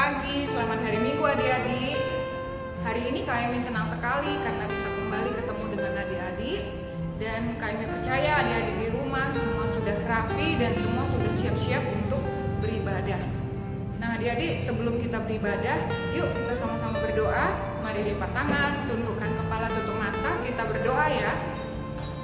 pagi, selamat hari Minggu adik-adik. Hari ini kami senang sekali karena bisa kembali ketemu dengan adik-adik. Dan kami percaya adik-adik di rumah semua sudah rapi dan semua sudah siap-siap untuk beribadah. Nah adik-adik, sebelum kita beribadah, yuk kita sama-sama berdoa. Mari lipat tangan, tundukkan kepala, tutup mata, kita berdoa ya.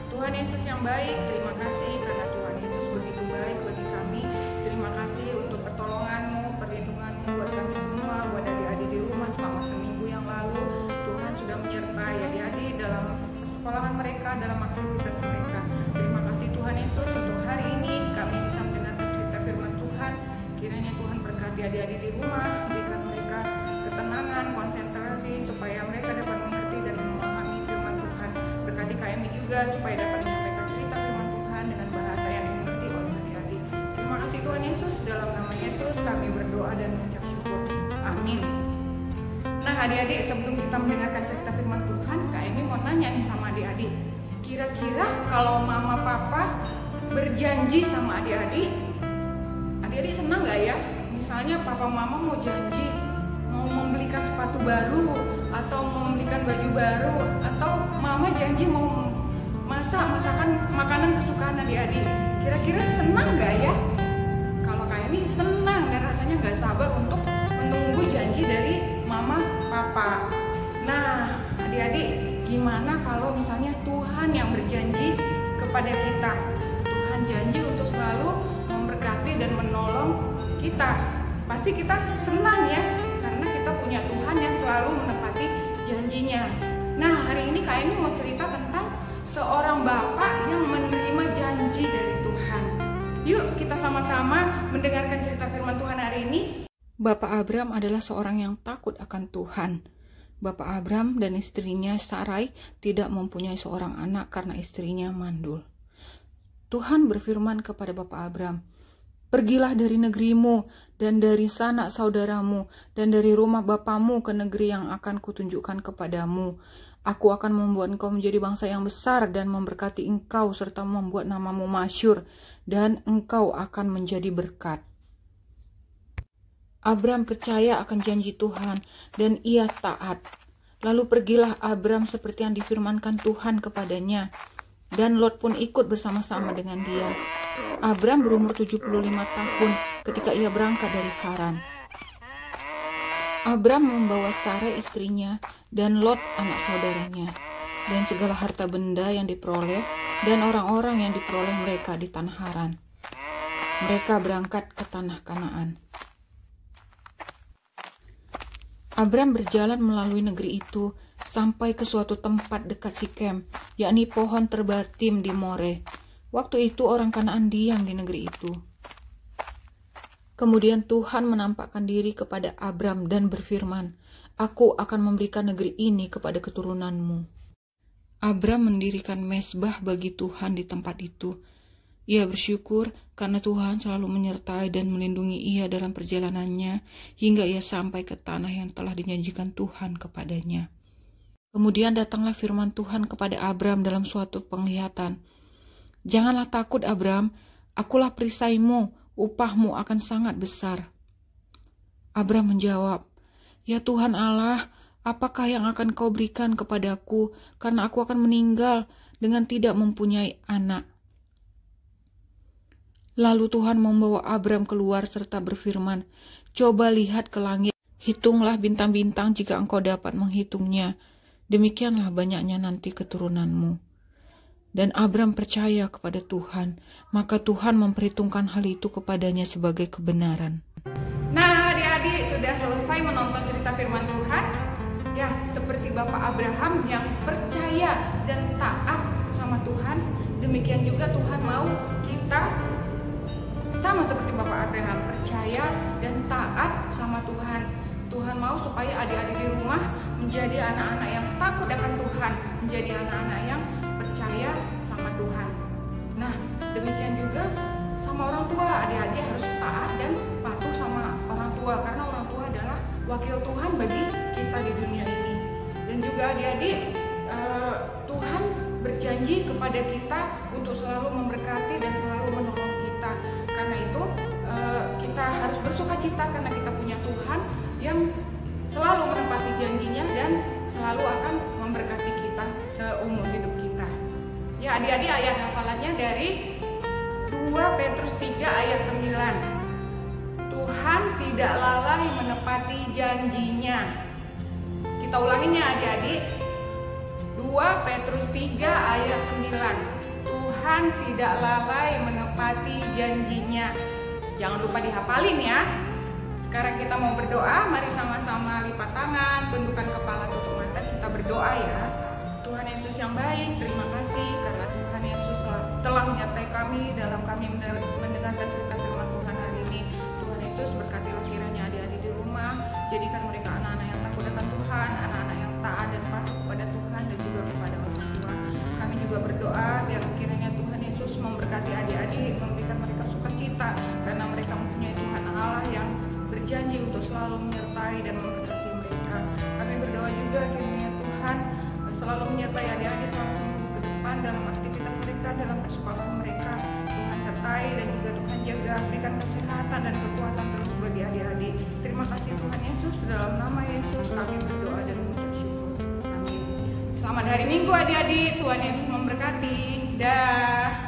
Tuhan Yesus yang baik, terima kasih karena Tuhan Yesus begitu baik bagi kami. Terima kasih untuk pertolongan-Mu, perlindungan-Mu buat kami semua, buat adik-adik di rumah selama seminggu yang lalu. Tuhan sudah menyertai adik-adik dalam persekolahan mereka, dalam aktivitas mereka. Terima kasih Tuhan Yesus untuk hari ini kami bisa mendengarkan cerita firman Tuhan. Kiranya Tuhan berkati adik-adik di rumah, berikan mereka ketenangan, konsentrasi supaya mereka dapat mengerti dan memahami firman Tuhan. Berkati kami juga supaya dapat menyampaikan cerita firman Tuhan dengan bahasa yang dimengerti oleh adik-adik. Terima kasih Tuhan Yesus, dalam nama Yesus kami berdoa dan mengucap syukur. Amin. Nah adik-adik, sebelum kita mendengarkan cerita firman Tuhan, Kak Emi mau nanya nih sama adik-adik. Kira-kira kalau mama papa berjanji sama adik-adik, adik-adik senang gak ya? Misalnya papa mama mau janji mau membelikan sepatu baru, atau mau membelikan baju baru, atau mama janji mau masakan makanan kesukaan adik-adik. Kira-kira senang gak ya? Kalau kayak ini senang dan rasanya gak sabar untuk menunggu janji dari mama papa. Nah adik-adik, gimana kalau misalnya Tuhan yang berjanji kepada kita? Tuhan janji untuk selalu memberkati dan menolong kita. Pasti kita senang ya, karena kita punya Tuhan yang selalu menepati janjinya. Nah hari ini Kak Emi mau cerita tentang seorang bapak yang menerima janji dari Tuhan. Yuk kita sama-sama mendengarkan cerita firman Tuhan hari ini. Bapak Abram adalah seorang yang takut akan Tuhan. Bapak Abram dan istrinya Sarai tidak mempunyai seorang anak karena istrinya mandul. Tuhan berfirman kepada Bapak Abram, "Pergilah dari negerimu dan dari sanak saudaramu dan dari rumah bapamu ke negeri yang akan kutunjukkan kepadamu. Aku akan membuat engkau menjadi bangsa yang besar dan memberkati engkau serta membuat namamu masyhur dan engkau akan menjadi berkat." Abram percaya akan janji Tuhan dan ia taat. Lalu pergilah Abram seperti yang difirmankan Tuhan kepadanya. Dan Lot pun ikut bersama-sama dengan dia. Abram berumur 75 tahun ketika ia berangkat dari Haran. Abram membawa Sarai istrinya dan Lot anak saudaranya, dan segala harta benda yang diperoleh dan orang-orang yang diperoleh mereka di tanah Haran. Mereka berangkat ke tanah Kanaan. Abram berjalan melalui negeri itu sampai ke suatu tempat dekat Sikem, yakni pohon terbatim di More. Waktu itu orang Kanaan diam di negeri itu. Kemudian Tuhan menampakkan diri kepada Abram dan berfirman, "Aku akan memberikan negeri ini kepada keturunanmu." Abram mendirikan mezbah bagi Tuhan di tempat itu. Ia bersyukur karena Tuhan selalu menyertai dan melindungi ia dalam perjalanannya hingga ia sampai ke tanah yang telah dijanjikan Tuhan kepadanya. Kemudian datanglah firman Tuhan kepada Abram dalam suatu penglihatan. "Janganlah takut Abram, akulah perisaimu, upahmu akan sangat besar." Abram menjawab, "Ya Tuhan Allah, apakah yang akan kau berikan kepadaku karena aku akan meninggal dengan tidak mempunyai anak?" Lalu Tuhan membawa Abram keluar serta berfirman, "Coba lihat ke langit, hitunglah bintang-bintang jika engkau dapat menghitungnya. Demikianlah banyaknya nanti keturunanmu." Dan Abram percaya kepada Tuhan, maka Tuhan memperhitungkan hal itu kepadanya sebagai kebenaran. Nah adik-adik, sudah selesai menonton cerita firman Tuhan? Ya, seperti Bapak Abraham yang percaya dan taat sama Tuhan, demikian juga Tuhan mau kita sama seperti Bapak Abraham, percaya dan taat sama Tuhan. Tuhan mau supaya adik-adik di rumah menjadi anak-anak yang takut akan Tuhan, menjadi anak-anak yang percaya sama Tuhan. Nah, demikian juga sama orang tua, adik-adik harus taat dan patuh sama orang tua, karena orang tua adalah wakil Tuhan bagi kita di dunia ini. Dan juga adik-adik, Tuhan berjanji kepada kita untuk selalu memberkati dan selalu menolong kita. Karena itu kita harus bersuka cita karena kita punya Tuhan, adik-adik ayat hafalannya dari 2 Petrus 3 ayat 9. Tuhan tidak lalai menepati janjinya. Kita ulanginnya adik-adik. 2 Petrus 3 ayat 9. Tuhan tidak lalai menepati janjinya. Jangan lupa dihafalin ya. Sekarang kita mau berdoa. Mari sama-sama lipat tangan, tundukkan kepala, tutup mata, kita berdoa ya. Tuhan Yesus yang baik, terima kasih karena Tuhan Yesus telah menyertai kami dalam kami mendengarkan cerita firman Tuhan hari ini. Tuhan Yesus berkatilah kiranya adik-adik di rumah, jadikan mereka anak-anak yang takut akan Tuhan, anak-anak yang taat dan patuh kepada Tuhan dan juga kepada orang tua. Kami juga berdoa biar kiranya Tuhan Yesus memberkati adik-adik, memberikan mereka sukacita karena mereka mempunyai Tuhan Allah yang berjanji untuk selalu menyertai dan memberkati mereka. Kami berdoa juga kiranya Tuhan selalu menyertai adik-adik selama seminggu ke depan dalam aktivitas mereka, dalam persekolahan mereka. Tuhan sertai dan juga Tuhan jaga, berikan kesehatan dan kekuatan terus bagi adik-adik. Terima kasih Tuhan Yesus, dalam nama Yesus kami berdoa dan mengucap syukur. Amin. Selamat hari Minggu adik-adik, Tuhan Yesus memberkati. Dah.